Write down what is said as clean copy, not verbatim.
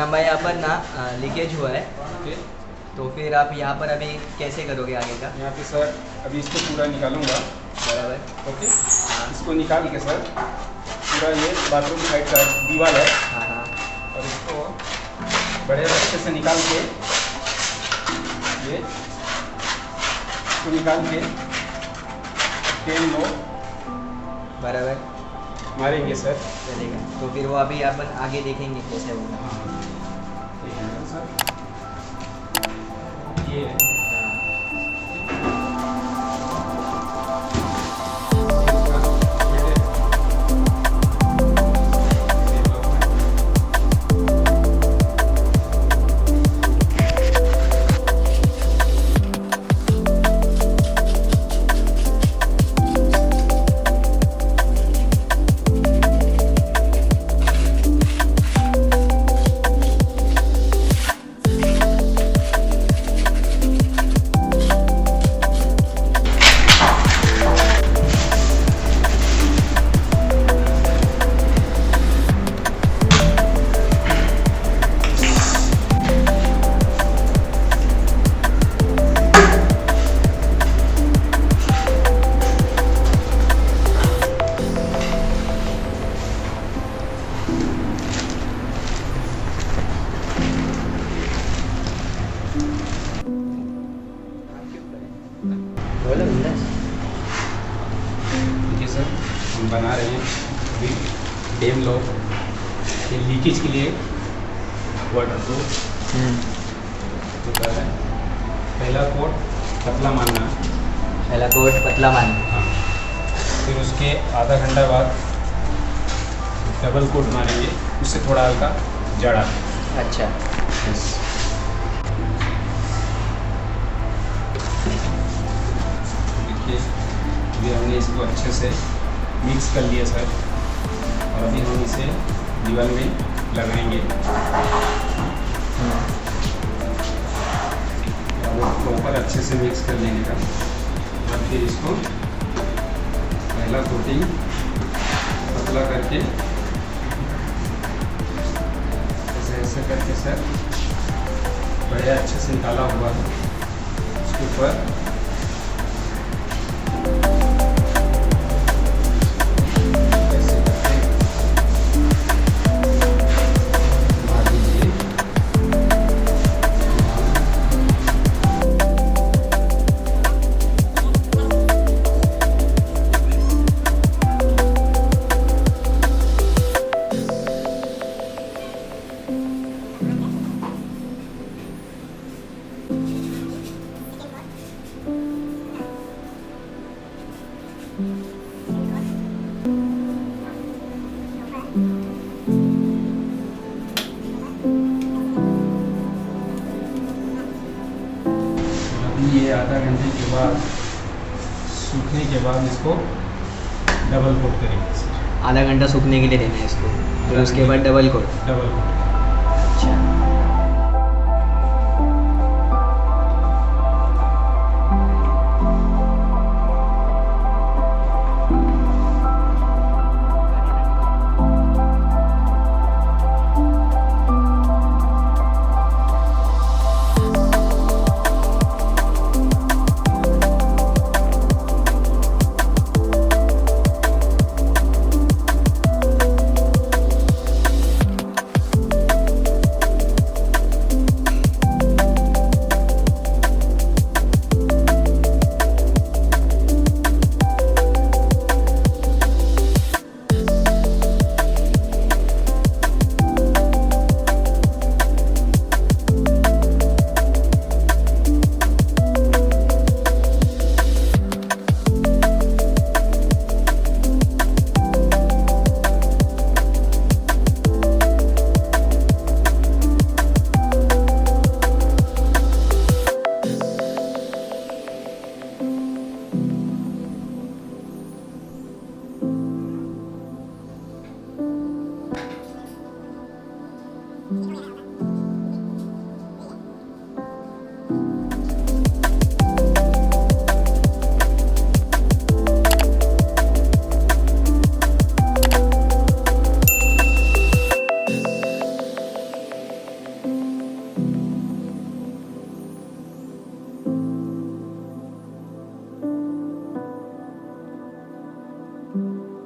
राम भाई यहाँ पर ना लीकेज हुआ है, ओके। तो फिर आप यहाँ पर अभी कैसे करोगे आगे का? यहाँ पे सर अभी इसको पूरा निकालूंगा। बराबर। ओके। इसको निकाल के सर पूरा ये बाथरूम साइड का दीवार है। हाँ हाँ। और इसको बड़े रास्ते से निकाल के ये इसको निकाल के पेन लो बराबर मारेंगे सर। चलेगा। तो फिर वो अभी अपन आगे देखेंगे कैसे होगा। हाँ ठीक है सर। ये है। देखिए सर हम बना रहे हैं अभी डैम लॉक के लीकेज के लिए वाटर प्रूफ होता है। पहला कोट पतला मारना। पहला कोट पतला मारना। हाँ। फिर उसके आधा घंटा बाद डबल कोट मारेंगे, उससे थोड़ा हल्का जड़ा। अच्छा। यस। देखिए अभी हमने इसको अच्छे से मिक्स कर लिया सर, और अभी हम इसे दीवार में लगाएंगे। प्रॉपर अच्छे से मिक्स कर लेने का, और फिर इसको पहला कोटिंग पतला करके ऐसे करके सर बड़े अच्छे से निकाला हुआ है उसके ऊपर ये आधा घंटे के बाद सूखने के बाद इसको डबल कोट करेंगे सर। आधा घंटा सूखने के लिए देना है इसको, फिर उसके बाद डबल कोट। Double coat. अच्छा।